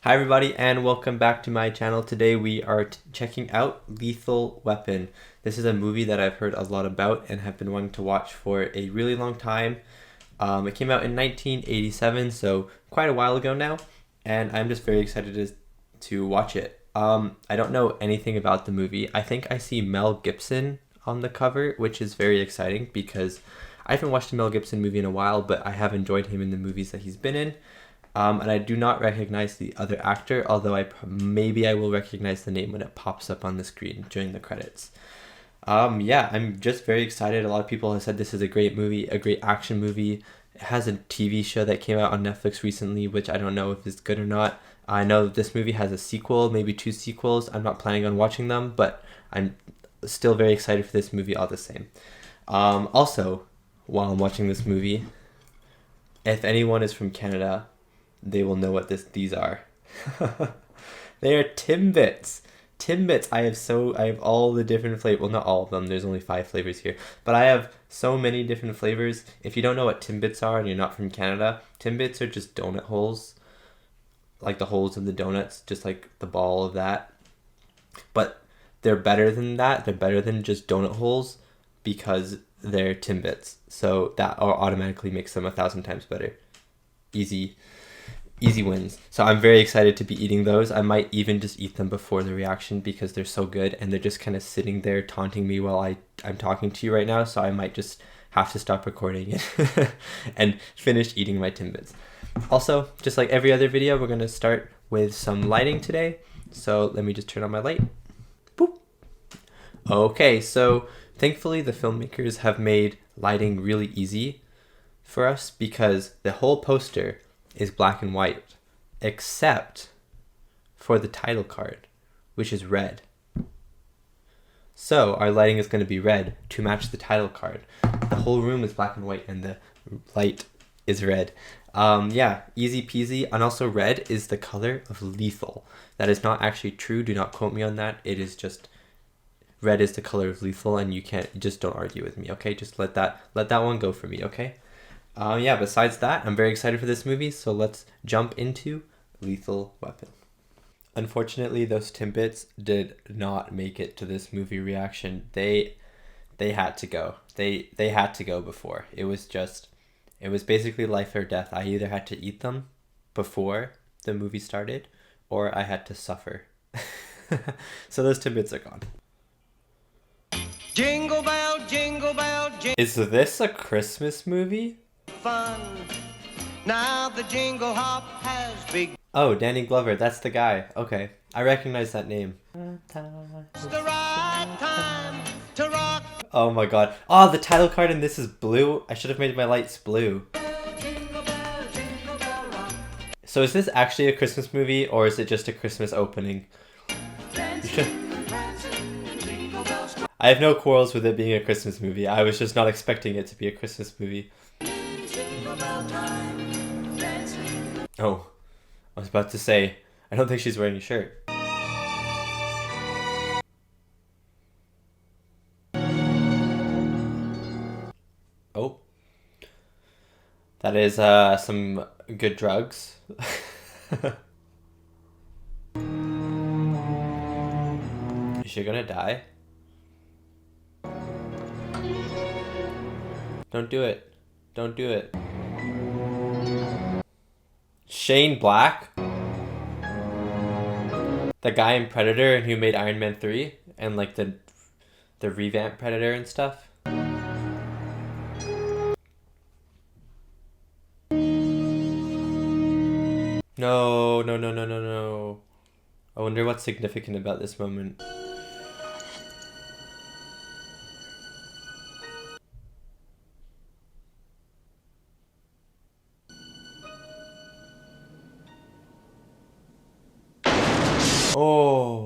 Hi everybody and welcome back to my channel. Today we are checking out Lethal Weapon. This is a movie that I've heard a lot about and have been wanting to watch for a really long time. It came out in 1987, so quite a while ago now, and I'm just very excited to watch it. I don't know anything about the movie. I think I see Mel Gibson on the cover, which is very exciting because I haven't watched a Mel Gibson movie in a while, but I have enjoyed him in the movies that he's been in. And I do not recognize the other actor, although maybe I will recognize the name when it pops up on the screen during the credits. Yeah, I'm just very excited. A lot of people have said this is a great movie, a great action movie. It has a TV show that came out on Netflix recently, which I don't know if it's good or not. I know this movie has a sequel, maybe 2 sequels. I'm not planning on watching them, but I'm still very excited for this movie all the same. Also, while I'm watching this movie, if anyone is from Canada, they will know what these are. They are Timbits. Timbits. I have all the different flavors. Well, not all of them. There's only 5 flavors here, but I have so many different flavors. If you don't know what Timbits are and you're not from Canada, Timbits are just donut holes, like the holes in the donuts, just like the ball of that. But they're better than that. They're better than just donut holes because they're Timbits. So that automatically makes them 1,000 times better. Easy wins. So I'm very excited to be eating those. I might even just eat them before the reaction because they're so good and they're just kind of sitting there taunting me while I'm talking to you right now. So I might just have to stop recording it and finish eating my Timbits. Also, just like every other video, we're going to start with some lighting today. So let me just turn on my light. Boop. Okay, so thankfully the filmmakers have made lighting really easy for us because the whole poster is black and white, except for the title card, which is red. So our lighting is going to be red to match the title card. The whole room is black and white and the light is red. Yeah, easy peasy. And also red is the color of lethal. That is not actually true. Do not quote me on that. It is just red is the color of lethal, and just don't argue with me, okay? Just let that one go for me, okay? Yeah, besides that, I'm very excited for this movie, so let's jump into Lethal Weapon. Unfortunately, those Timbits did not make it to this movie reaction. They had to go. They had to go before. It was basically life or death. I either had to eat them before the movie started, or I had to suffer. So those Timbits are gone. Jingle bell, jingle bell, jingle. Is this a Christmas movie? Fun. Now the jingle hop has begun. Oh, Danny Glover, that's the guy. Okay, I recognize that name. It's the right time to rock. Oh my god. Oh, the title card in this is blue. I should have made my lights blue. Jingle bell, jingle bell rock. So is this actually a Christmas movie or is it just a Christmas opening? I have no quarrels with it being a Christmas movie. I was just not expecting it to be a Christmas movie. Oh, I was about to say, I don't think she's wearing a shirt. Oh. That is some good drugs. Is she gonna die? Don't do it. Don't do it. Shane Black? The guy in Predator and who made Iron Man 3 and like the revamped Predator and stuff. No. I wonder what's significant about this moment. Oh.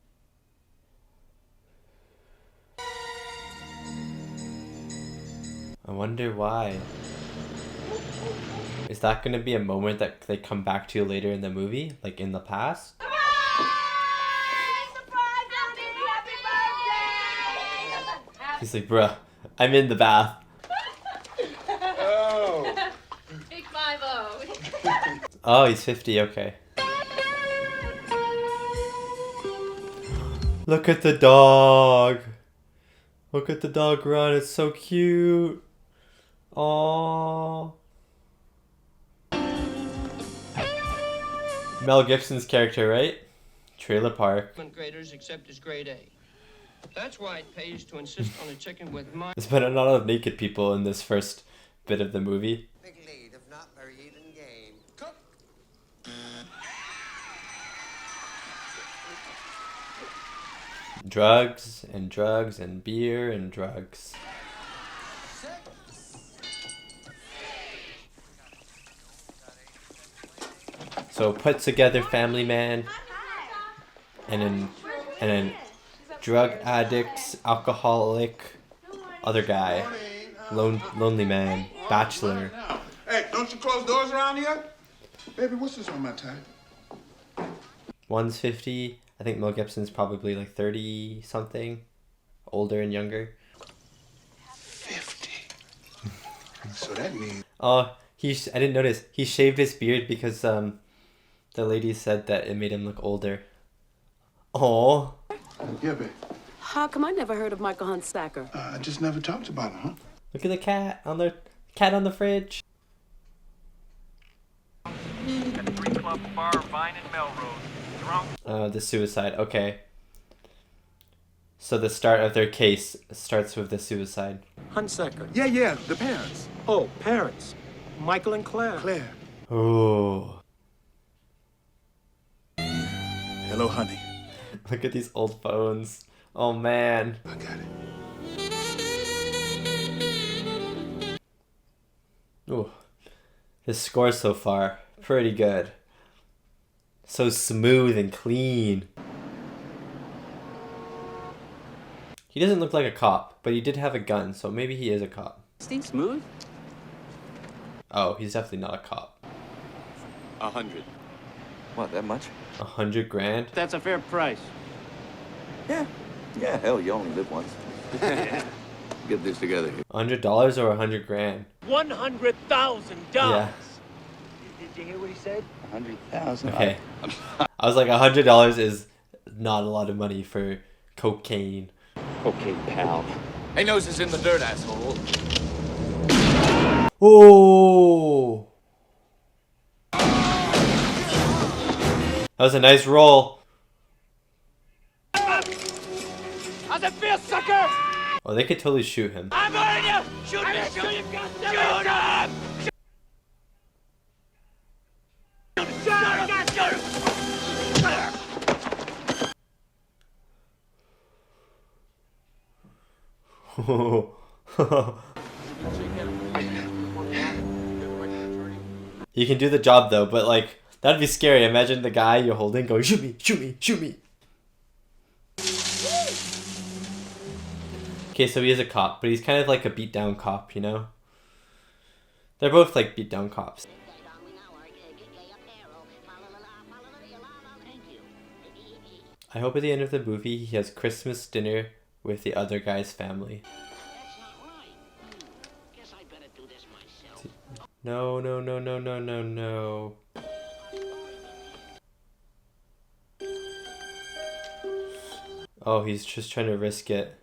I wonder why. Is that going to be a moment that they come back to later in the movie? Like in the past? He's like, bruh, I'm in the bath. Oh. Big 5-0. Oh, he's 50, okay. Look at the dog. Look at the dog run. It's so cute. Aww. Mel Gibson's character, right? Trailer Park. Graders except as grade A. That's why it pays to insist on a chicken with my. There's been a lot of naked people in this first bit of the movie. Big lead, if not very even game. Cook. Drugs and drugs and beer and drugs. So put together family man and then drug addict, alcoholic, other guy, lonely man, bachelor. Hey, don't you close doors around here? Baby, what's this on my tie? One's 50. I think Mel Gibson's probably like 30 something, older and younger. 50. So that means... Oh, I didn't notice. He shaved his beard because the lady said that it made him look older. Oh. Yeah, babe. How come I never heard of Michael Hunt Stacker? I just never talked about him, huh? Look at the cat on the fridge. At 3 Club Bar, Vine and Melrose. Drunk. The suicide. Okay. So the start of their case starts with the suicide. Hunsaker. Yeah, the parents. Oh, parents. Michael and Claire. Claire. Oh. Hello, honey. Look at these old phones. Oh man. I got it. Ooh. The score so far, pretty good. So smooth and clean. He doesn't look like a cop, but he did have a gun, so maybe he is a cop. Steve Smooth? Oh, he's definitely not a cop. 100. What, that much? 100 grand? That's a fair price. Yeah, hell, you only live once. Get this together here. $100 or 100 grand? $100,000. Yeah. Did you hear what he said? 100,000. Okay. I was like, $100 is not a lot of money for cocaine. Okay, pal. Hey, nose is in the dirt, asshole. Oh! That was a nice roll. How's it feel, sucker? Oh, they could totally shoot him. I'm on you! Shoot me! Shoot him! Shoot him! He can do the job though, but like, that'd be scary. Imagine the guy you're holding going, shoot me, shoot me, shoot me. Okay, so he is a cop, but he's kind of like a beat down cop, you know? They're both like beat down cops. I hope at the end of the movie he has Christmas dinner with the other guy's family. No, no, no, no, no, no, no. Oh, he's just trying to risk it.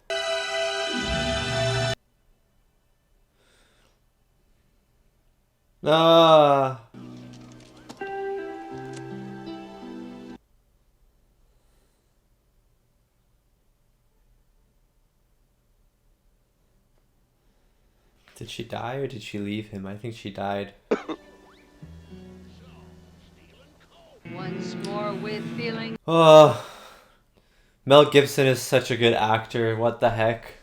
Ah! Did she die or did she leave him? I think she died. Once more with feeling. Oh, Mel Gibson is such a good actor. What the heck?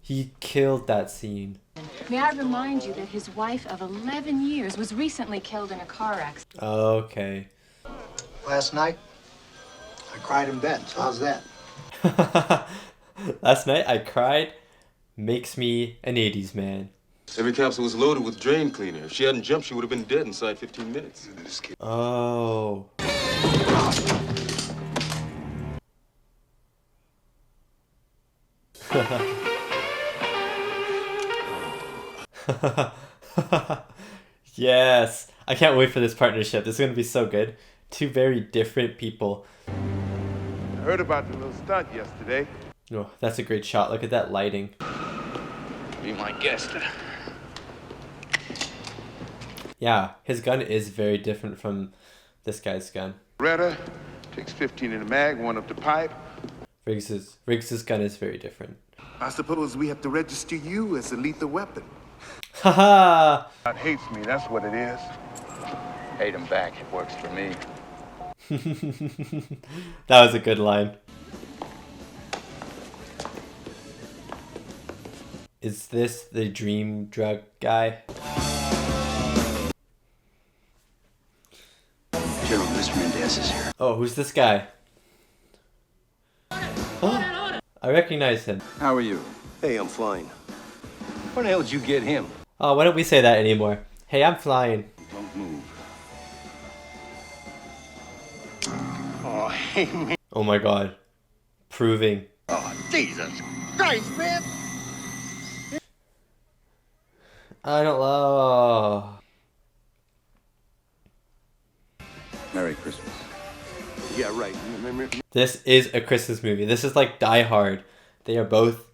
He killed that scene. May I remind you that his wife of 11 years was recently killed in a car accident. Okay. Last night, I cried in bed. So how's that? Last night I cried. Makes me an 80s man. Every capsule was loaded with drain cleaner. If she hadn't jumped, she would have been dead inside 15 minutes. Oh. Yes. I can't wait for this partnership. This is going to be so good. Two very different people. Heard about the little stunt yesterday. Oh, that's a great shot. Look at that lighting. Be my guest. Yeah, his gun is very different from this guy's gun. Retta takes 15 in the mag, one up the pipe. Riggs's gun is very different. I suppose we have to register you as a lethal weapon. Haha! God hates me, that's what it is. Hate him back. It works for me. That was a good line. Is this the dream drug guy? General, Mr. Mendez is here. Oh, who's this guy? Oh, I recognize him. How are you? Hey, I'm flying. Where the hell did you get him? Oh, why don't we say that anymore? Hey, I'm flying. Don't move. Oh, hey, man. Oh my god. Proving. Oh, Jesus Christ, man. I don't know. Merry Christmas. Yeah, right. Remember? This is a Christmas movie. This is like Die Hard. They are both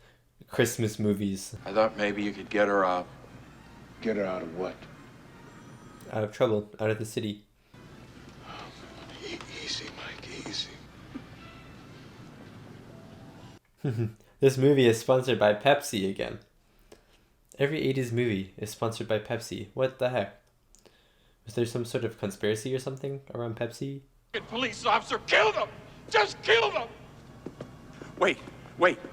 Christmas movies. I thought maybe you could get her out. Get her out of what? Out of trouble. Out of the city. Easy, Mike, easy. This movie is sponsored by Pepsi again. Every 80s movie is sponsored by Pepsi. What the heck? Was there some sort of conspiracy or something around Pepsi? Police officer, kill them! Just kill them! Wait,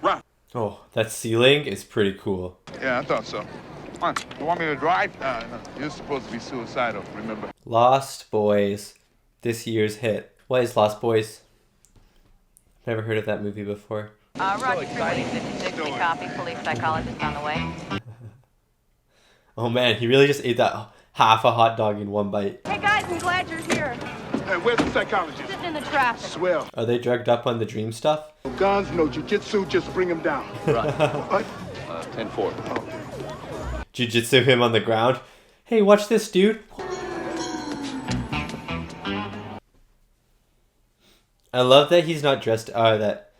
run. Oh, that ceiling is pretty cool. Yeah, I thought so. Come on, you want me to drive? No, you're supposed to be suicidal, remember? Lost Boys. This year's hit. What is Lost Boys? Never heard of that movie before. Roger 356, we copy. Police psychologist on the way. Oh man, he really just ate that half a hot dog in one bite. Hey guys, I'm glad you're here. Hey, where's the psychologist? Sitting in the traffic. Swell. Are they drugged up on the dream stuff? No guns, no jiu-jitsu, just bring him down. Right. What? 10-4. Jiu-jitsu him on the ground. Hey, watch this, dude. I love that he's not dressed, that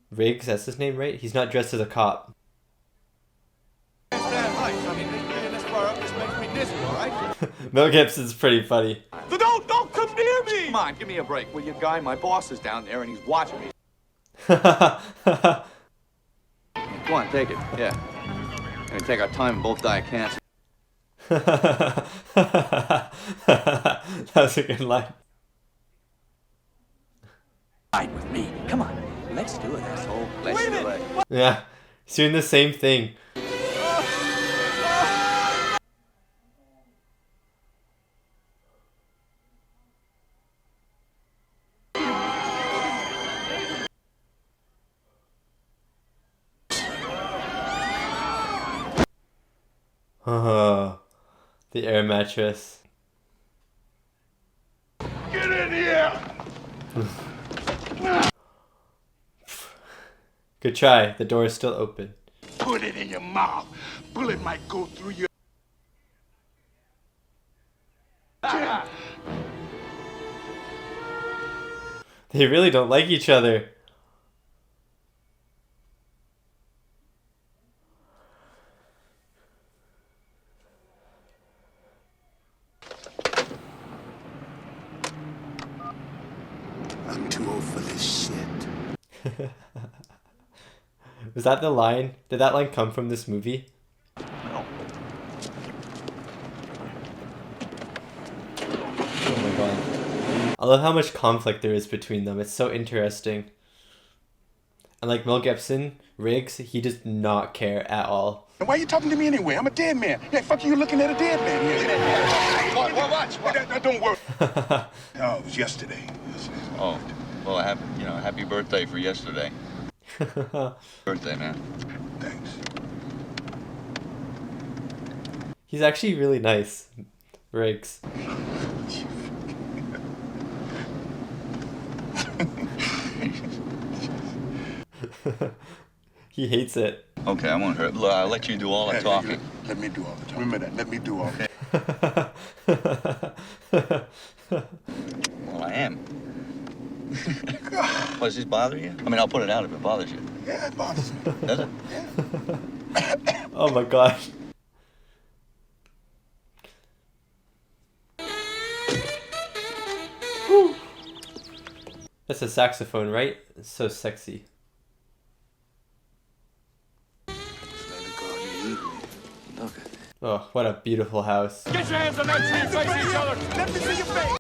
Riggs, that's his name, right? He's not dressed as a cop. Mel Gibson's pretty funny. Don't come near me! Come on, give me a break, will you, guy? My boss is down there and he's watching me. Come on, take it. Yeah. We're gonna take our time and both die of cancer. That's a good line. Ride with me. Come on. Let's do it, asshole. Let's do it. Yeah, he's doing the same thing. The air mattress. Get in here! Good try. The door is still open. Put it in your mouth. Bullet might go through your... They really don't like each other. I'm too old for this shit. Was that the line? Did that line come from this movie? No. Oh my god. I love how much conflict there is between them. It's so interesting. And like Mel Gibson, Riggs, he does not care at all. Why are you talking to me anyway? I'm a dead man. Yeah, fuck you looking at a dead man here. Watch. That don't work. No, it was yesterday. Oh, well, happy birthday for yesterday. Birthday, man. Thanks. He's actually really nice, Riggs. He hates it. Okay, I won't hurt. I'll let you do all the talking. Let me do all the talking. Remember that. Let me do all Well, I am. What, does this bother you? I mean, I'll put it out if it bothers you. Yeah, it bothers me. Does it? Oh my gosh. That's a saxophone, right? It's so sexy. Oh, what a beautiful house. Get your hands on that tree and face each other. Let me see your face.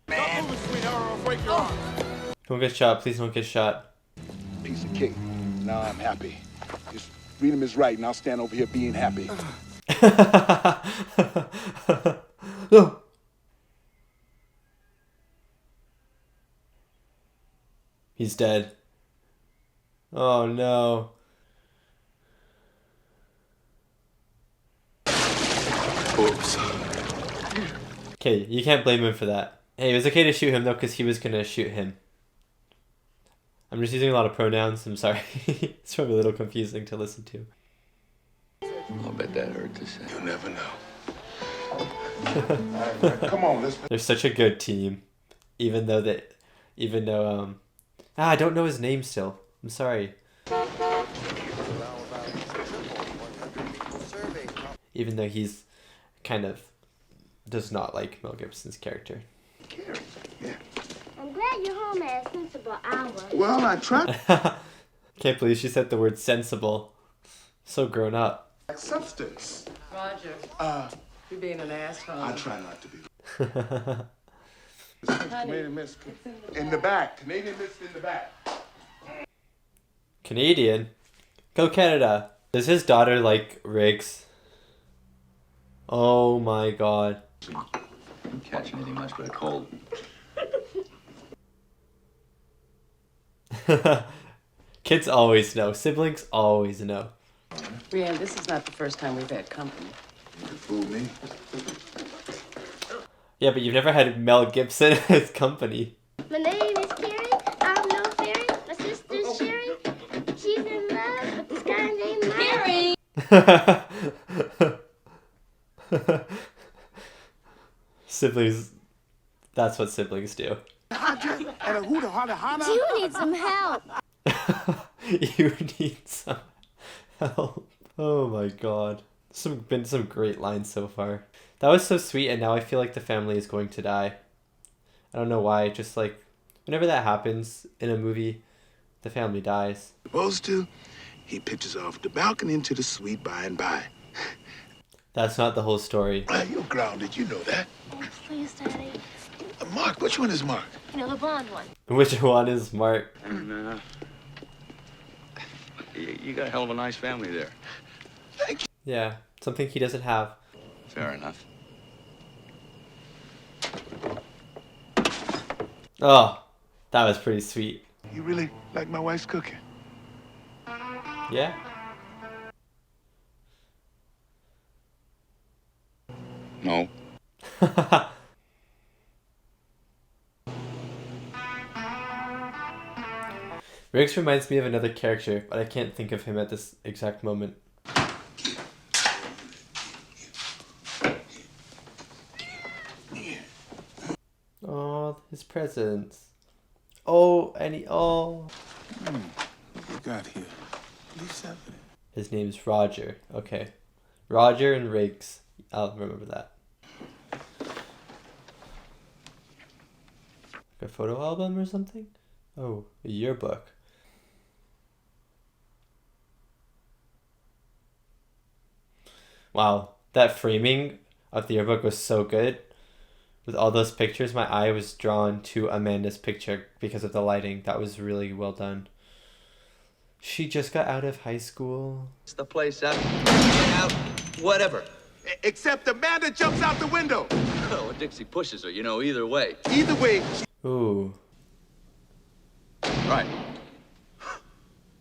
Stop moving, sweetheart, or I'll break your arm. Don't get shot. Please don't get shot. Piece of cake. Now I'm happy. Just read him is right, and I'll stand over here being happy. No. He's dead. Oh no. Oops. Okay, you can't blame him for that. Hey, it was okay to shoot him though, because he was gonna shoot him. I'm just using a lot of pronouns, I'm sorry. It's probably a little confusing to listen to. I'll bet that hurt to say. You'll never know. Come on, let's... They're such a good team. Even though I don't know his name still. I'm sorry. Even though he's kind of does not like Mel Gibson's character. I'm glad you're home at a sensible hour. Well, I tried. Can't believe she said the word sensible. So grown up. Substance. Roger. You're being an asshole. I try not to be. Canadian Miss in the back. Canadian Miss in the back. Canadian? Go Canada. Does his daughter like Riggs? Oh my god. Didn't catch anything much but a cold. Kids always know. Siblings always know. Brienne, this is not the first time we've had company. You fooled me. Yeah, but you've never had Mel Gibson as company. My name is Carrie. I'm no fairy. My sister's Sherry. She's in love with this guy named Carrie. Siblings. That's what siblings do. You need some help. You need some help. Oh my god. Been some great lines so far. That was so sweet, and now I feel like the family is going to die. I don't know why, just like whenever that happens in a movie, the family dies. Supposed to, he pitches off the balcony into the suite by and by. That's not the whole story. You're grounded, you know that. Please, Daddy. Mark, which one is Mark? You know, the blonde one. Which one is Mark? And, you got a hell of a nice family there. Thank you. Yeah, something he doesn't have. Fair enough. Oh, that was pretty sweet. You really like my wife's cooking? Yeah? No. Riggs reminds me of another character, but I can't think of him at this exact moment. Oh, his presents. Oh, and he... Oh. What you got here? Leave that. His name's Roger. Okay. Roger and Riggs. I'll remember that. A photo album or something? Oh, a yearbook. Wow, that framing of the yearbook was so good. With all those pictures, my eye was drawn to Amanda's picture because of the lighting. That was really well done. She just got out of high school. It's the place out. Get out. Whatever. Except Amanda jumps out the window. Oh, Dixie pushes her, you know, either way. Either way. Ooh. Right.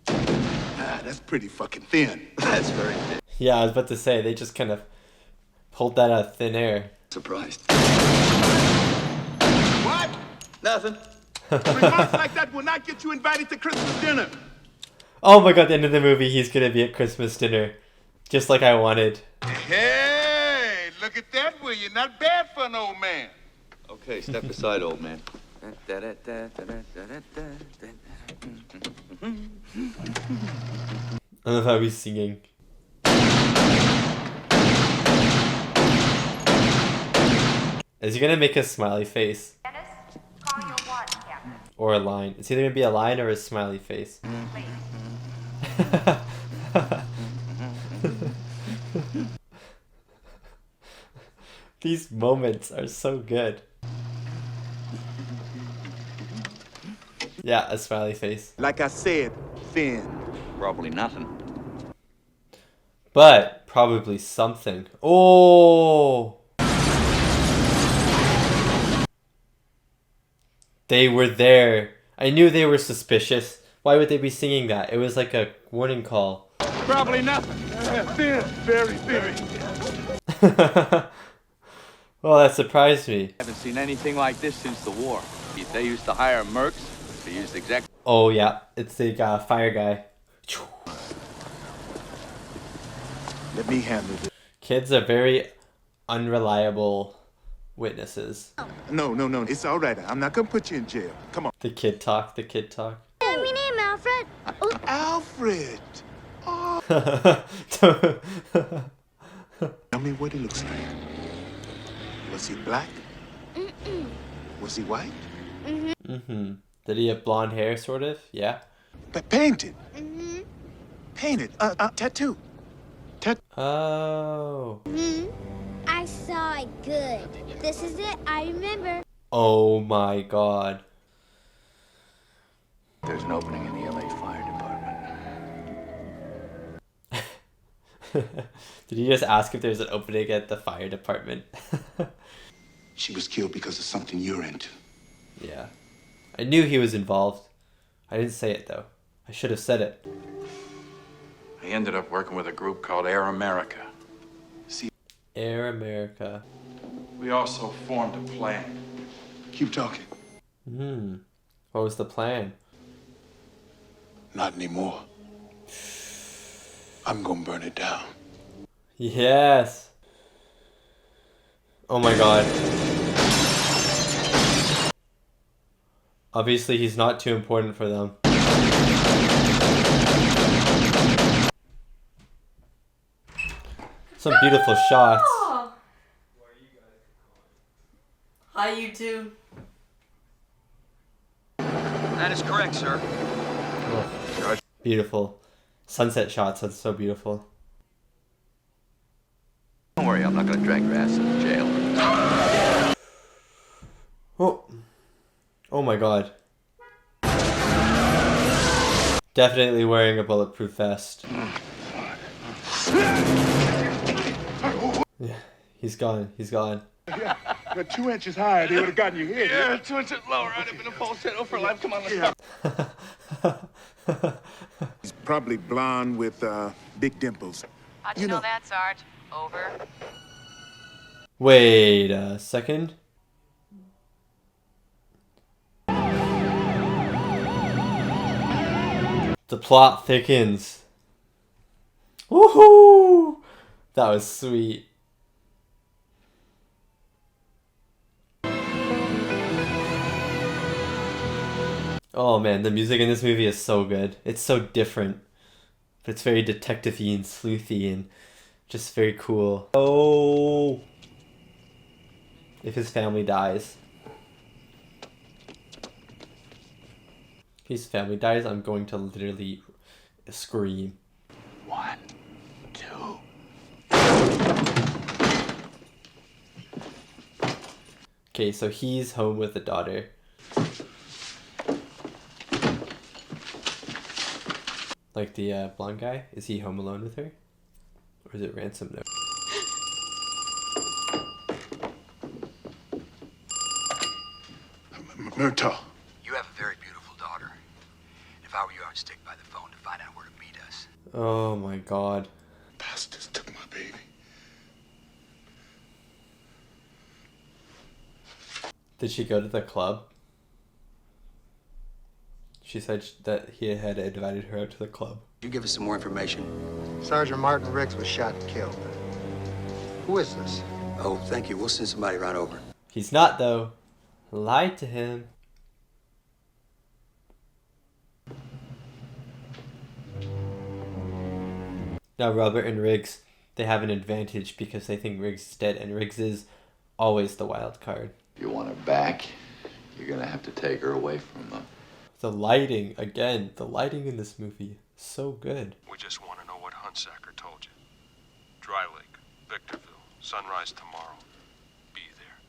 That's pretty fucking thin. That's very thin. Yeah, I was about to say, they just kind of pulled that out of thin air. Surprised. What? Nothing. Remarks like that will not get you invited to Christmas dinner. Oh my god, at the end of the movie, he's gonna be at Christmas dinner. Just like I wanted. Hey, look at that, will you? Not bad for an old man. Okay, step aside, old man. I love how he's singing. Is he gonna make a smiley face? Or a line? It's either gonna be a line or a smiley face. These moments are so good. Yeah, a smiley face. Like I said, Finn. Probably nothing. But probably something. Oh! They were there. I knew they were suspicious. Why would they be singing that? It was like a warning call. Probably nothing. Thin. Very, very. Well, that surprised me. I haven't seen anything like this since the war. They used to hire mercs. They used exactly. Oh yeah, it's the fire guy. Let me handle this. Kids are very unreliable witnesses. No. It's all right. I'm not gonna put you in jail. Come on. The kid talk. The kid talk. My name Alfred. Alfred. Oh. Tell me what he looks like. Was he black? Was he white? Did he have blonde hair, sort of? Yeah. But painted. Painted. Tattoo. Oh. I saw it good. This is it. I remember. Oh my god. There's an opening in the LA Fire Department. Did you just ask if there's an opening at the fire department? She was killed because of something you're into. Yeah. I knew he was involved. I didn't say it though. I should have said it. I ended up working with a group called Air America. See, Air America. we also formed a plan. Keep talking. What was the plan? Not anymore. I'm gonna burn it down. Yes. Oh my god. Obviously he's not too important for them. Some beautiful shots. Hi, YouTube. That is correct, sir. Oh, beautiful. Sunset shots, that's so beautiful. Don't worry, I'm not gonna drag your ass into jail. Oh. Oh my god. Definitely wearing a bulletproof vest. Yeah, he's gone. He's gone. Yeah, but 2 inches higher, they would have gotten you here. Yeah, 2 inches lower. I'd have been a falsetto for life. Come on, let's go. He's probably blonde with big dimples. How'd you know that, Sarge? Over. Wait a second. The plot thickens. Woohoo! That was sweet. Oh man, the music in this movie is so good. It's so different. But it's very detective-y and sleuthy and just very cool. Oh! If his family dies. If his family dies, I'm going to literally scream. 1, 2. Okay, so he's home with the daughter. Like the blonde guy? Is he home alone with her? Or is it Ransom? No. Murtaugh. You have a very beautiful daughter. If I were you, I'd stick by the phone to find out where to meet us. Oh my god. Bastards took my baby. Did she go to the club? She said that he had invited her out to the club. You give us some more information. Sergeant Martin Riggs was shot and killed. Who is this? Oh, thank you. We'll send somebody right over. He's not, though. Lied to him. Now Robert and Riggs, they have an advantage because they think Riggs is dead, and Riggs is always the wild card. If you want her back, you're gonna have to take her away from them. The lighting, again, the lighting in this movie, so good. We just want to know what Huntsacker told you. Dry Lake, Victorville, sunrise tomorrow. Be there.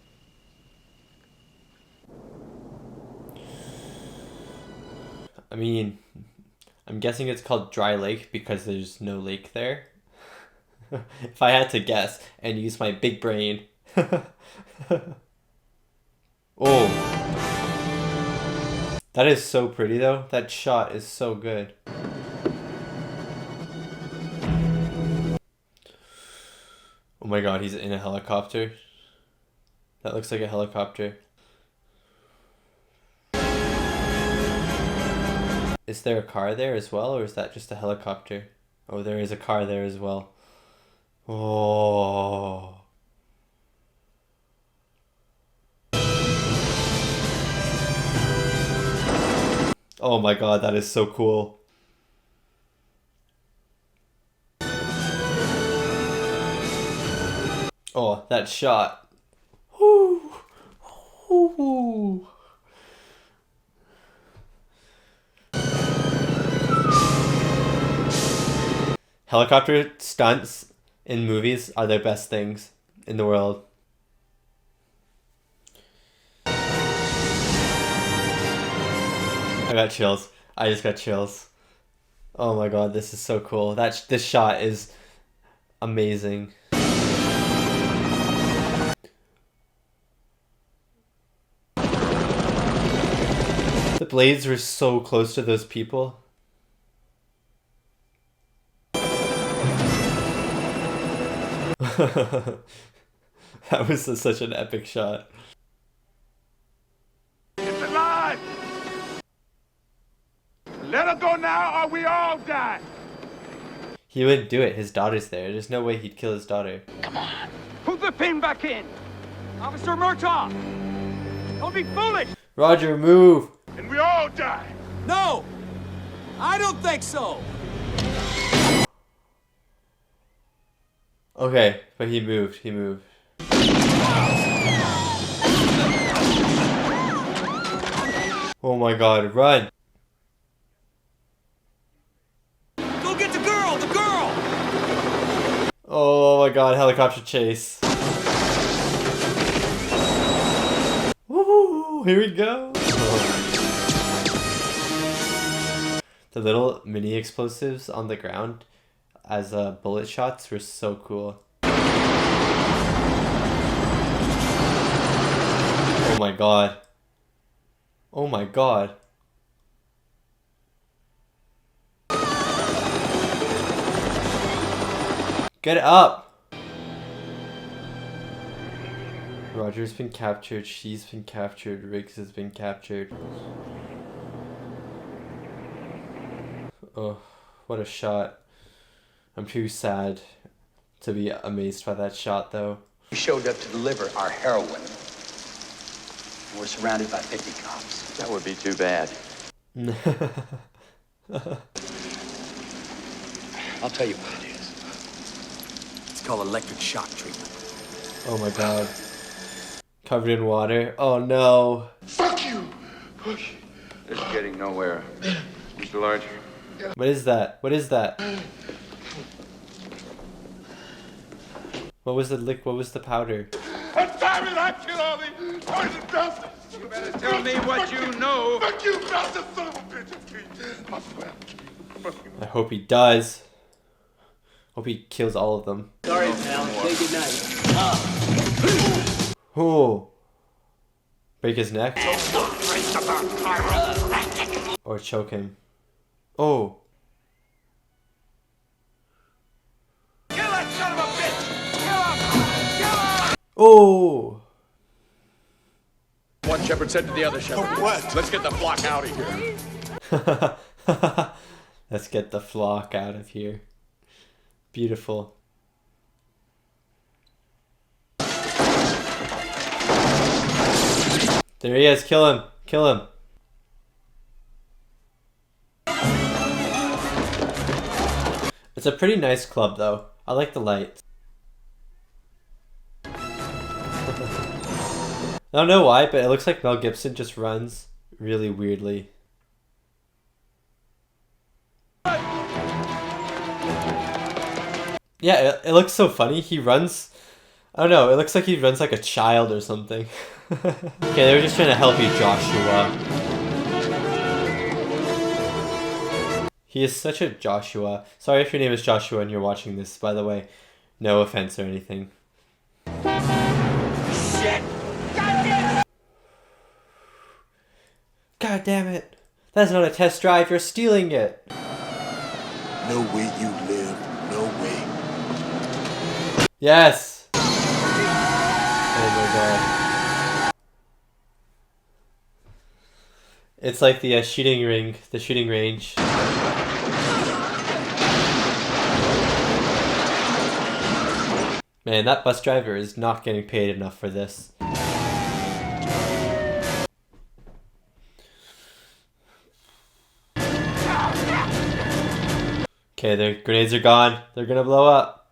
I mean, I'm guessing it's called Dry Lake because there's no lake there. If I had to guess and use my big brain. Oh. That is so pretty though. That shot is so good. Oh my god, he's in a helicopter. That looks like a helicopter. Is there a car there as well, or is that just a helicopter? Oh, there is a car there as well. Oh. Oh my god, that is so cool. Oh, that shot. Woo. Woo. Helicopter stunts in movies are the best things in the world. I got chills. I just got chills. Oh my god, this is so cool. This shot is amazing. The blades were so close to those people. That was such an epic shot. It's alive! Let her go now or we all die! He wouldn't do it. His daughter's there. There's no way he'd kill his daughter. Come on. Put the pin back in! Officer Murtaugh! Don't be foolish! Roger, move! And we all die! No! I don't think so! Okay, but he moved. He moved. Oh my god, run! Go get the girl! The girl! Oh my god, helicopter chase. Woo! Here we go! The little mini explosives on the ground as bullet shots were so cool. Oh my god. Oh my god. Get up! Roger's been captured, she's been captured, Riggs has been captured. Oh, what a shot. I'm too sad to be amazed by that shot, though. We showed up to deliver our heroin. We're surrounded by 50 cops. That would be too bad. I'll tell you what it is. It's called electric shock treatment. Oh my god. Covered in water. Oh no. Fuck you! Fuck you. This is getting nowhere. Mr. Large. What is that? What is that? What was the lick? What was the powder? And damn it, I killed all these poison bastards! You better tell me what you know. Fuck you, bastard son of a bitch! I swear. I hope he does. Hope he kills all of them. Sorry, pal. Say goodnight. Oh. Break his neck? Or choke him. Oh. Kill that son of a bitch! Kill him! Kill him! Oh. One shepherd said to the other shepherd, What? let's get the flock out of here. Let's get the flock out of here. Beautiful. There he is. Kill him. Kill him. It's a pretty nice club, though. I like the lights. I don't know why, but it looks like Mel Gibson just runs really weirdly. Yeah, it looks so funny. He runs... I don't know, it looks like he runs like a child or something. Okay, they were just trying to help you, Joshua. He is such a Joshua. Sorry if your name is Joshua and you're watching this, by the way. No offense or anything. Shit! God damn it! That's not a test drive, you're stealing it! No way you live, no way. Yes! Oh my god. It's like the shooting range. Man, that bus driver is not getting paid enough for this. Okay, their grenades are gone. They're gonna blow up.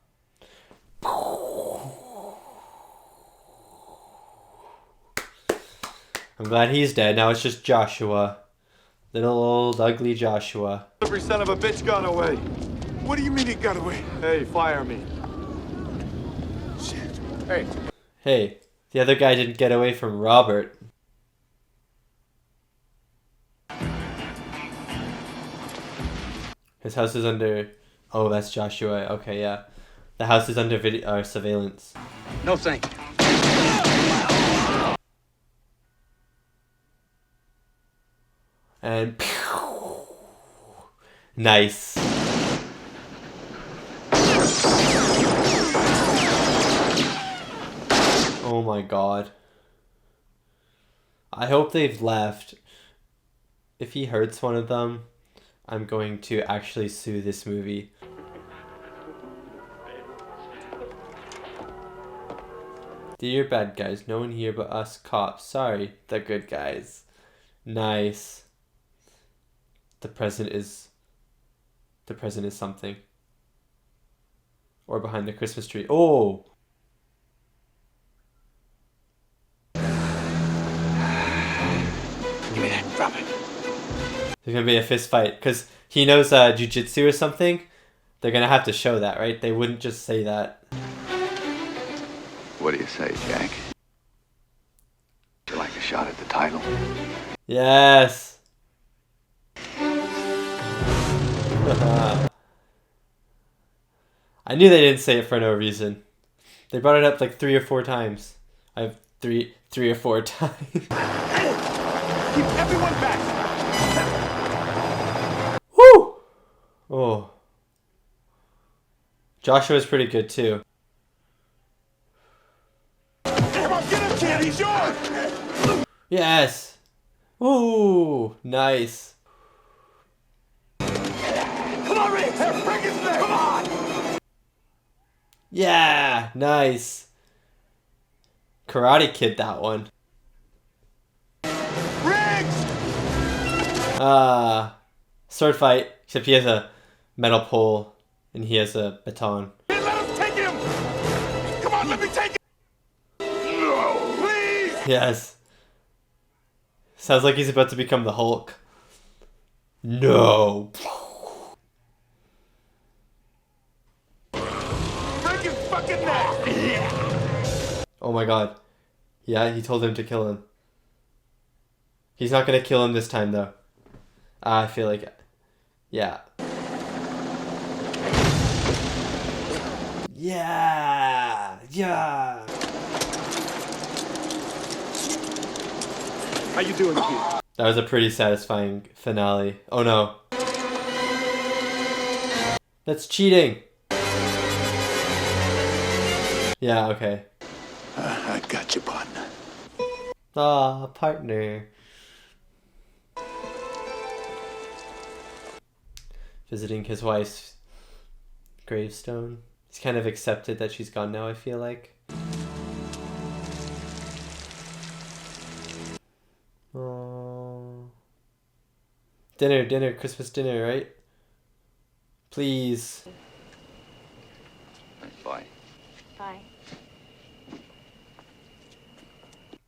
I'm glad he's dead. Now it's just Joshua. Little old ugly Joshua. Every son of a bitch got away. What do you mean he got away? Hey, fire me. Shit. Hey. Hey, the other guy didn't get away from Robert. His house is under... Oh, that's Joshua. Okay, yeah. The house is under surveillance. No thank you. And... Nice. Oh my god. I hope they've left. If he hurts one of them, I'm going to actually sue this movie. Dear bad guys, no one here but us cops. Sorry, the good guys. Nice. The present is something. Or behind the Christmas tree. Oh! Give me that. Drop it. There's gonna be a fist fight because he knows jujitsu or something. They're gonna have to show that, right? They wouldn't just say that. What do you say, Jack? Would you like a shot at the title? Yes. I knew they didn't say it for no reason. They brought it up like 3 or 4 times. I have three or 4 times. Keep everyone back. Woo! Oh. Joshua's pretty good too. Come on, get him, kid. He's yours. Yes. Ooh, nice. Come on, Riggs. Bring his neck. Come on. Yeah, nice. Karate Kid that one. Riggs. Sword fight, except he has a metal pole and he has a baton. Let us take him. Come on, let me take him. No, please. Yes. Sounds like he's about to become the Hulk. No. Break his fucking neck. Oh my god. Yeah, he told him to kill him. He's not gonna kill him this time though. I feel like... Yeah. Yeah! Yeah! How you doing, kid? That was a pretty satisfying finale. Oh no. That's cheating! Yeah, okay. I got you, partner. Ah, partner. Visiting his wife's gravestone. He's kind of accepted that she's gone now, I feel like. Dinner, Christmas dinner, right? Please. Bye. Bye.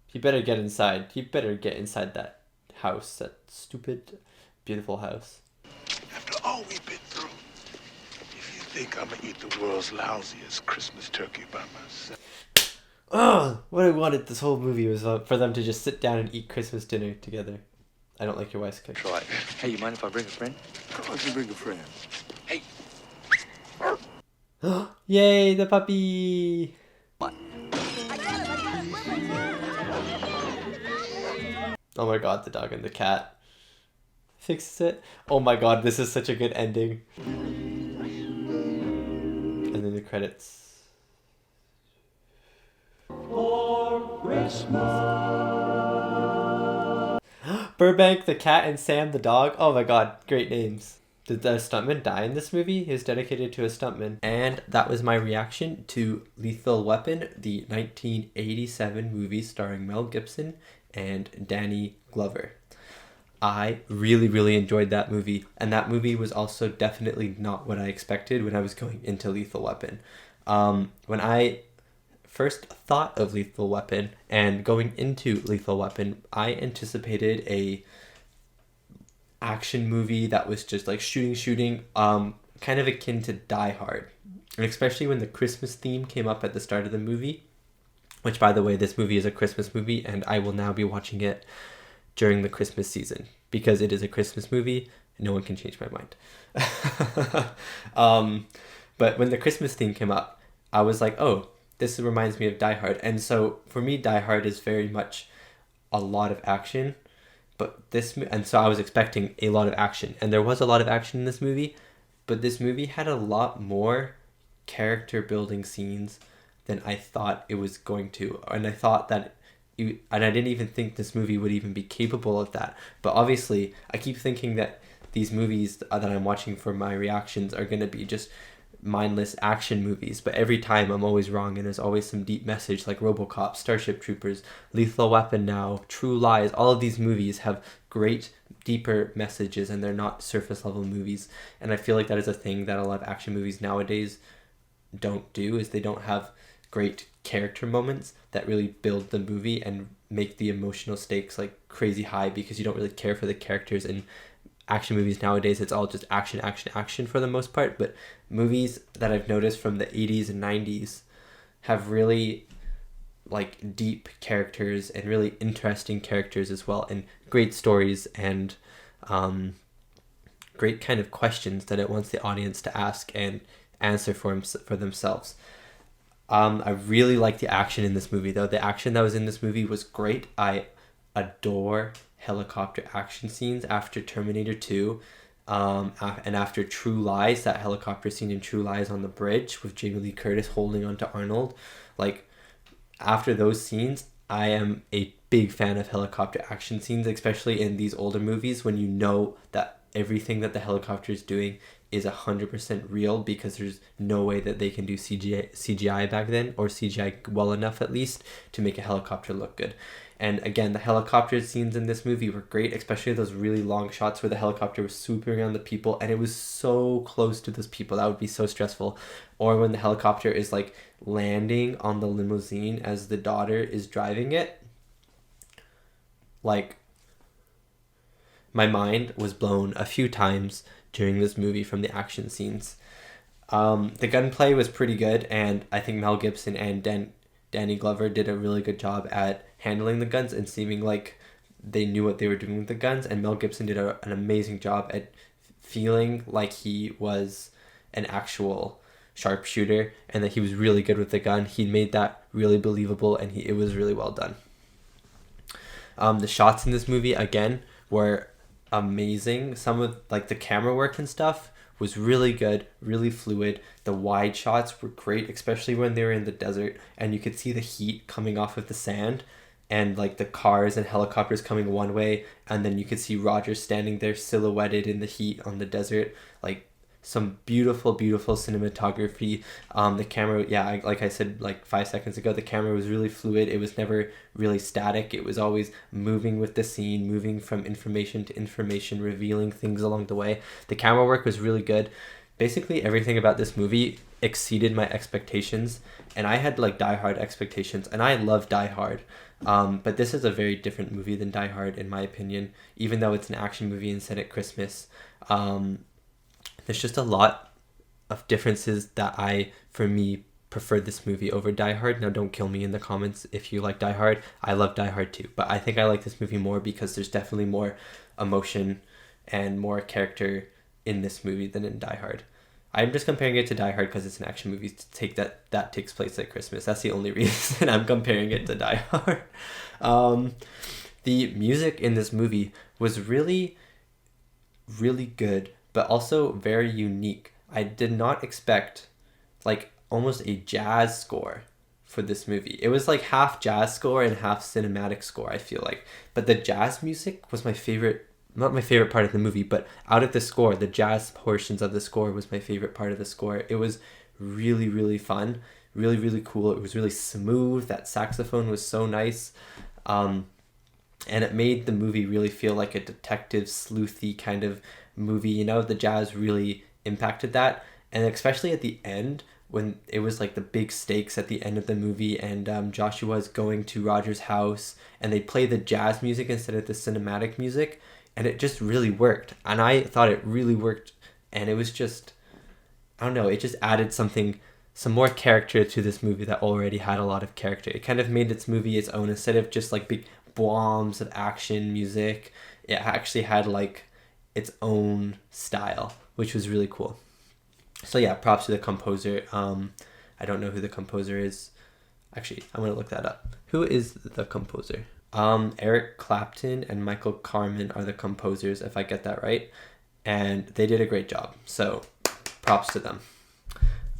He better get inside. He better get inside that house. That stupid, beautiful house. After all we've been through, if you think I'm gonna eat the world's lousiest Christmas turkey by myself. Oh, what I wanted this whole movie was for them to just sit down and eat Christmas dinner together. I don't like your wife's cook. Try. Hey, you mind if I bring a friend? Of course you bring a friend. Hey. Yay, the puppy! Oh my god, the dog and the cat. Fixes it. Oh my god, this is such a good ending. And then the credits. For Christmas. Burbank, the cat, and Sam, the dog. Oh my god, great names. Did the stuntman die in this movie? He was dedicated to a stuntman. And that was my reaction to Lethal Weapon, the 1987 movie starring Mel Gibson and Danny Glover. I really enjoyed that movie, and that movie was also definitely not what I expected when I was going into Lethal Weapon. When I first thought of Lethal Weapon and going into Lethal Weapon, I anticipated a action movie that was just like shooting, kind of akin to Die Hard. And especially when the Christmas theme came up at the start of the movie, which, by the way, this movie is a Christmas movie, and I will now be watching it during the Christmas season because it is a Christmas movie. No one can change my mind. But when the Christmas theme came up, I was like, oh, this reminds me of Die Hard. And so for me, Die Hard is very much a lot of action. And so I was expecting a lot of action, and there was a lot of action in this movie, but this movie had a lot more character building scenes than I thought it was going to, and I thought that, and I didn't even think this movie would even be capable of that. But obviously, I keep thinking that these movies that I'm watching for my reactions are going to be just mindless action movies, but every time I'm always wrong, and there's always some deep message, like RoboCop, Starship Troopers, Lethal Weapon now, True Lies. All of these movies have great deeper messages, and they're not surface level movies. And I feel like that is a thing that a lot of action movies nowadays don't do, is they don't have great character moments that really build the movie and make the emotional stakes like crazy high, because you don't really care for the characters. And action movies nowadays, it's all just action for the most part. But movies that I've noticed from the 80s and 90s have really like deep characters and really interesting characters as well, and great stories, and great kind of questions that it wants the audience to ask and answer for themselves. I really like the action in this movie, though. The action that was in this movie was great. I adore helicopter action scenes after Terminator 2, and after True Lies, that helicopter scene in True Lies on the bridge with Jamie Lee Curtis holding onto Arnold. Like, after those scenes, I am a big fan of helicopter action scenes, especially in these older movies, when you know that everything that the helicopter is doing is 100% real, because there's no way that they can do CGI back then, or CGI well enough at least, to make a helicopter look good. And again, the helicopter scenes in this movie were great, especially those really long shots where the helicopter was swooping around the people, and it was so close to those people. That would be so stressful. Or when the helicopter is like landing on the limousine as the daughter is driving it. Like, my mind was blown a few times during this movie from the action scenes. The gunplay was pretty good, and I think Mel Gibson and Danny Glover did a really good job at handling the guns and seeming like they knew what they were doing with the guns. And Mel Gibson did an amazing job at feeling like he was an actual sharpshooter and that he was really good with the gun. He made that really believable, and it was really well done. The shots in this movie, again, were amazing. Some of like the camera work and stuff was really good, really fluid. The wide shots were great, especially when they were in the desert and you could see the heat coming off of the sand, and like the cars and helicopters coming one way, and then you could see Roger standing there silhouetted in the heat on the desert. Like, some beautiful, beautiful cinematography. The camera, yeah, like I said like 5 seconds ago, the camera was really fluid. It was never really static. It was always moving with the scene, moving from information to information, revealing things along the way. The camera work was really good. Basically everything about this movie exceeded my expectations, and I had like Die Hard expectations, and I love Die Hard. But this is a very different movie than Die Hard, in my opinion, even though it's an action movie and set at Christmas. There's just a lot of differences that for me, prefer this movie over Die Hard. Now, don't kill me in the comments if you like Die Hard. I love Die Hard too, but I think I like this movie more because there's definitely more emotion and more character in this movie than in Die Hard. I'm just comparing it to Die Hard because it's an action movie that takes place at Christmas. That's the only reason I'm comparing it to Die Hard. The music in this movie was really, really good, but also very unique. I did not expect like almost a jazz score for this movie. It was like half jazz score and half cinematic score, I feel like. But the jazz music was my favorite, not my favorite part of the movie, but out of the score, the jazz portions of the score was my favorite part of the score. It was really, really fun, really, really cool. It was really smooth. That saxophone was so nice. And it made the movie really feel like a detective, sleuthy kind of movie. You know, the jazz really impacted that. And especially at the end, when it was like the big stakes at the end of the movie, and Joshua's going to Roger's house and they play the jazz music instead of the cinematic music, and it just really worked. And I thought it really worked, and it was just, I don't know, it just added some more character to this movie that already had a lot of character. It kind of made its movie its own. Instead of just like big bombs of action music, it actually had like its own style, which was really cool. So yeah, props to the composer. I don't know who the composer is. Actually, I'm gonna look that up. Who is the composer? Eric Clapton and Michael Carmen are the composers, if I get that right. And they did a great job. So props to them.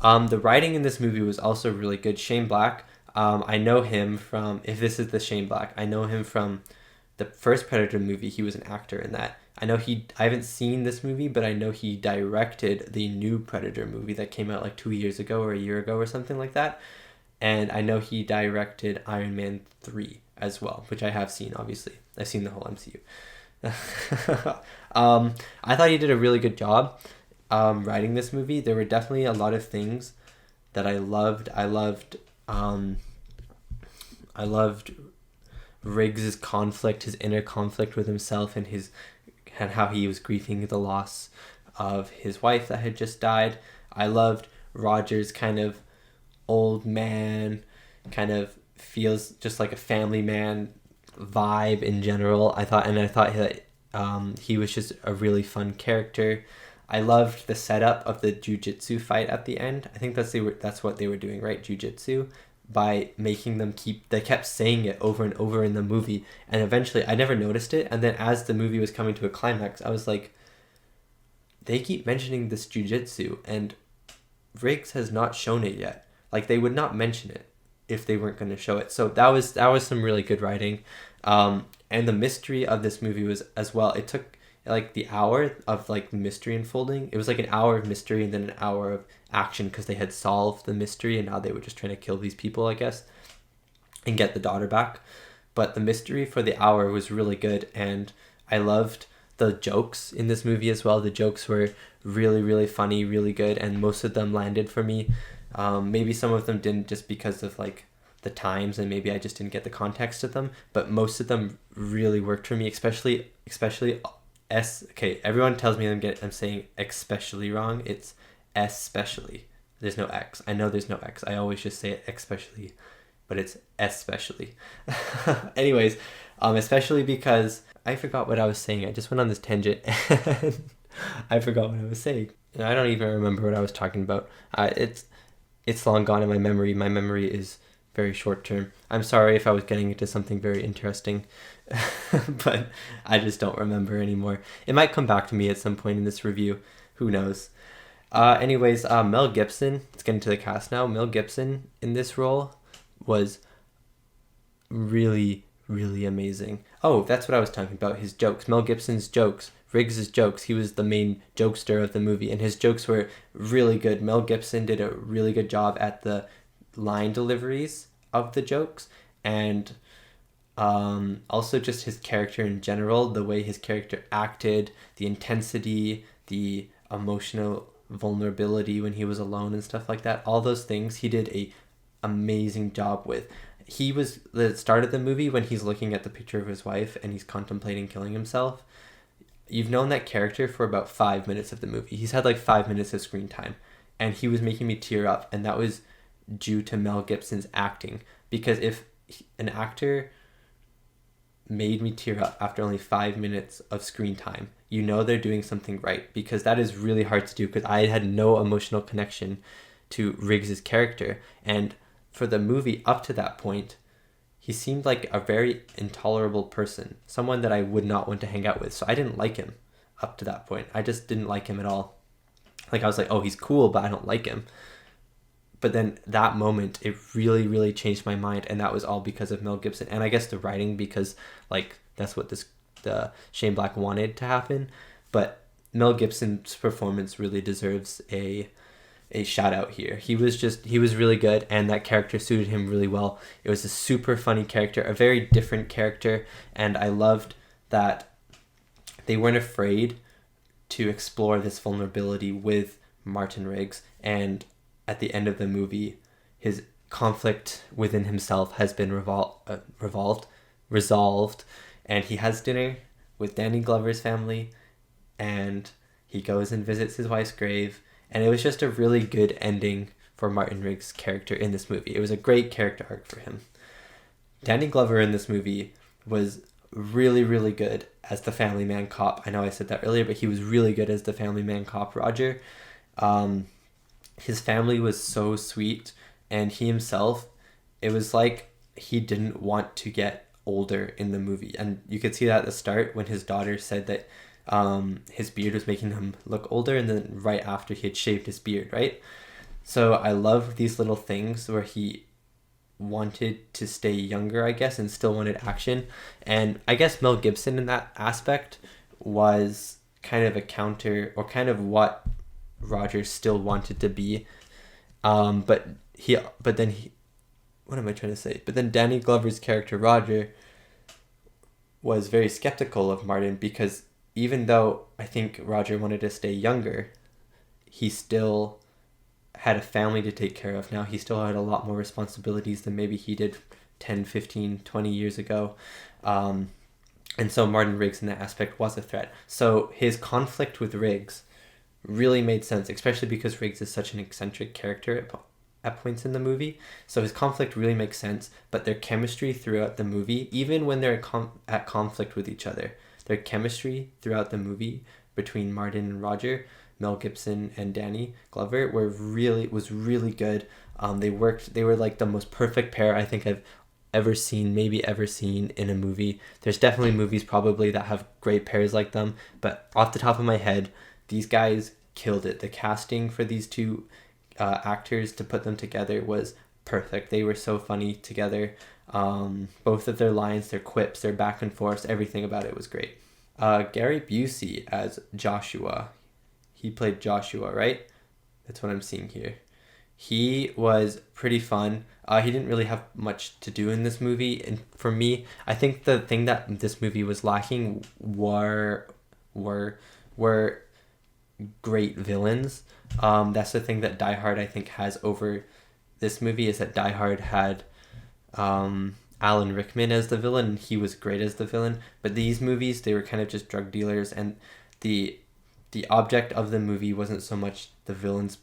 The writing in this movie was also really good. Shane Black, I know him from, if this is the Shane Black, I know him from the first Predator movie. He was an actor in that. I haven't seen this movie, but I know he directed the new Predator movie that came out like 2 years ago or a year ago or something like that. And I know he directed Iron Man 3 as well, which I have seen, obviously. I've seen the whole MCU. I thought he did a really good job writing this movie. There were definitely a lot of things that I loved. I loved Riggs' conflict, his inner conflict with himself, and how he was grieving the loss of his wife that had just died. I loved Roger's kind of old man, kind of feels just like a family man vibe in general. I thought he was just a really fun character. I loved the setup of the jiu-jitsu fight at the end. I think that's what they were doing, right? Jiu-jitsu, by making them they kept saying it over and over in the movie, and eventually I never noticed it, and then as the movie was coming to a climax, I was like, they keep mentioning this jiu-jitsu and Riggs has not shown it yet. Like, they would not mention it if they weren't going to show it. So that was some really good writing. And the mystery of this movie was as well, it took like the hour of like mystery unfolding. It was like an hour of mystery and then an hour of action because they had solved the mystery and now they were just trying to kill these people, I guess, and get the daughter back. But the mystery for the hour was really good, and I loved the jokes in this movie as well. The jokes were really, really funny, really good, and most of them landed for me. Maybe some of them didn't, just because of like the times, and maybe I just didn't get the context of them, but most of them really worked for me, especially okay, everyone tells me I'm saying especially wrong. It's especially. There's no X. I know there's no X. I always just say it especially, but it's especially. Anyways, especially because I forgot what I was saying. I just went on this tangent and I forgot what I was saying. And I don't even remember what I was talking about. It's long gone in my memory. My memory is very short term. I'm sorry if I was getting into something very interesting, but I just don't remember anymore. It might come back to me at some point in this review. Who knows? Anyways, Mel Gibson, let's get into the cast now. Mel Gibson in this role was really, really amazing. Oh, that's what I was talking about, his jokes. Mel Gibson's jokes, Riggs's jokes. He was the main jokester of the movie, and his jokes were really good. Mel Gibson did a really good job at the line deliveries of the jokes, and also just his character in general, the way his character acted, the intensity, the emotional vulnerability when he was alone and stuff like that. All those things he did a amazing job with. He was the start of the movie when he's looking at the picture of his wife and he's contemplating killing himself. You've known that character for about 5 minutes of the movie. He's had like 5 minutes of screen time, and he was making me tear up, and that was due to Mel Gibson's acting. Because if an actor made me tear up after only 5 minutes of screen time, you know they're doing something right, because that is really hard to do, because I had no emotional connection to Riggs's character, and for the movie up to that point, he seemed like a very intolerable person, someone that I would not want to hang out with. So I didn't like him up to that point. I just didn't like him at all. Like, I was like, oh, he's cool, but I don't like him. But then that moment, it really, really changed my mind, and that was all because of Mel Gibson. And I guess the writing, because like that's what the Shane Black wanted to happen. But Mel Gibson's performance really deserves a shout out here. He was really good, and that character suited him really well. It was a super funny character, a very different character, and I loved that they weren't afraid to explore this vulnerability with Martin Riggs. And at the end of the movie, his conflict within himself has been resolved, and he has dinner with Danny Glover's family, and he goes and visits his wife's grave. And it was just a really good ending for Martin Riggs' character in this movie. It was a great character arc for him. Danny Glover in this movie was really, really good as the family man cop. I know I said that earlier, but he was really good as the family man cop, Roger. His family was so sweet, and he himself, it was like he didn't want to get older in the movie. And you could see that at the start when his daughter said that his beard was making him look older, and then right after he had shaved his beard, right? So I love these little things where he wanted to stay younger, I guess, and still wanted action. And I guess Mel Gibson in that aspect was kind of a counter, or kind of what Roger still wanted to be. But then Danny Glover's character Roger was very skeptical of Martin, because even though I think Roger wanted to stay younger, he still had a family to take care of. Now he still had a lot more responsibilities than maybe he did 10, 15, 20 years ago. And so Martin Riggs in that aspect was a threat. So his conflict with Riggs really made sense, especially because Riggs is such an eccentric character at points in the movie. So his conflict really makes sense, but their chemistry throughout the movie, even when they're at conflict with each other, their chemistry throughout the movie between Martin and Roger, Mel Gibson and Danny Glover was really good. They were like the most perfect pair I think I've ever seen in a movie. There's definitely movies probably that have great pairs like them, but off the top of my head, these guys killed it. The casting for these two actors to put them together was perfect. They were so funny together. Both of their lines, their quips, their back and forth, everything about it was great. Gary Busey as Joshua. He played Joshua, right? That's what I'm seeing here. He was pretty fun. He didn't really have much to do in this movie. And for me, I think the thing that this movie was lacking were great villains. That's the thing that Die Hard, I think, has over this movie, is that Die Hard had Alan Rickman as the villain, and he was great as the villain. But these movies, they were kind of just drug dealers, and the object of the movie wasn't so much the villain's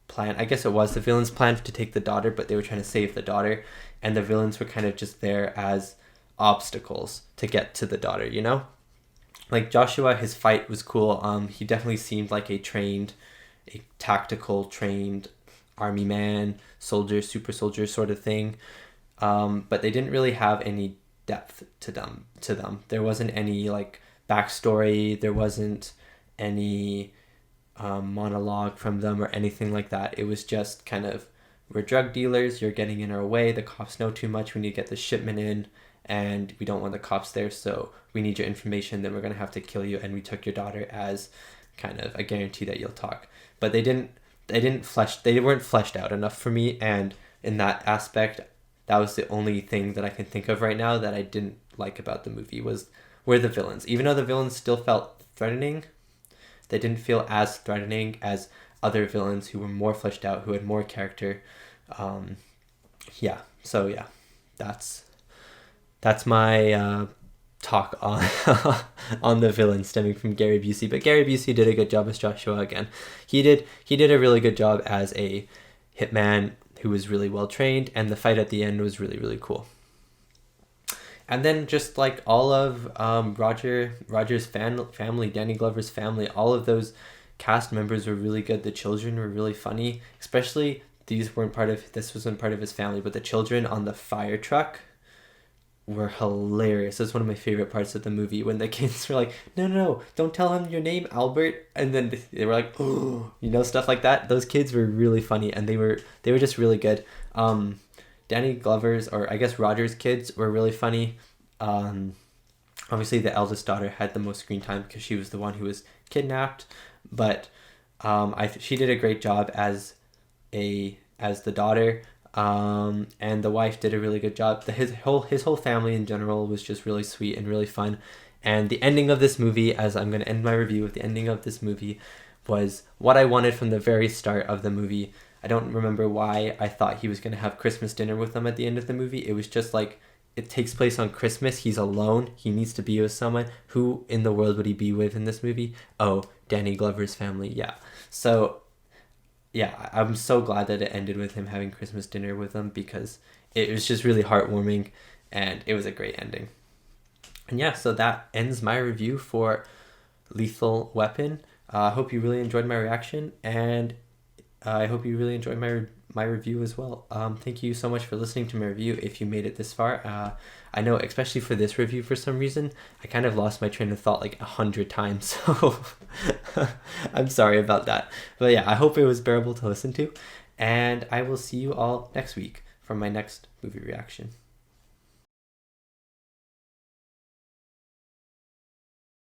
plan. I guess it was the villain's plan to take the daughter, but they were trying to save the daughter, and the villains were kind of just there as obstacles to get to the daughter, you know? Like Joshua, his fight was cool. He definitely seemed like a tactical trained army man, soldier, super soldier sort of thing. But they didn't really have any depth to them. There wasn't any like backstory. There wasn't any monologue from them or anything like that. It was just kind of, we're drug dealers, you're getting in our way, the cops know too much, we need to get the shipment in, and we don't want the cops there, so we need your information, then we're going to have to kill you, and we took your daughter as kind of a guarantee that you'll talk. But they weren't fleshed out enough for me, and in that aspect, that was the only thing that I can think of right now that I didn't like about the movie were the villains. Even though the villains still felt threatening, they didn't feel as threatening as other villains who were more fleshed out, who had more character. That's my talk on on the villain stemming from Gary Busey. But Gary Busey did a good job as Joshua again. He did a really good job as a hitman who was really well trained, and the fight at the end was really, really cool. And then just like all of Roger's family, Danny Glover's family, all of those cast members were really good. The children were really funny, especially this wasn't part of his family, but the children on the fire truck were hilarious. That's one of my favorite parts of the movie, when the kids were like, no, don't tell him your name, Albert, and then they were like, oh, stuff like that. Those kids were really funny, and they were just really good. Danny Glover's, or I guess Roger's kids, were really funny. Obviously the eldest daughter had the most screen time because she was the one who was kidnapped, but she did a great job as the daughter. And the wife did a really good job. His whole family in general was just really sweet and really fun. And the ending of this movie, as I'm going to end my review with, the ending of this movie was what I wanted from the very start of the movie. I don't remember why I thought he was going to have Christmas dinner with them at the end of the movie. It was just like, it takes place on Christmas. He's alone. He needs to be with someone. Who in the world would he be with in this movie? Oh, Danny Glover's family. Yeah. So yeah, I'm so glad that it ended with him having Christmas dinner with them, because it was just really heartwarming and it was a great ending. And yeah, so that ends my review for Lethal Weapon. I hope you really enjoyed my reaction, and I hope you really enjoyed my review as well. Thank you so much for listening to my review if you made it this far. I know, especially for this review, for some reason, I kind of lost my train of thought like 100 times, so I'm sorry about that. But yeah, I hope it was bearable to listen to, and I will see you all next week for my next movie reaction.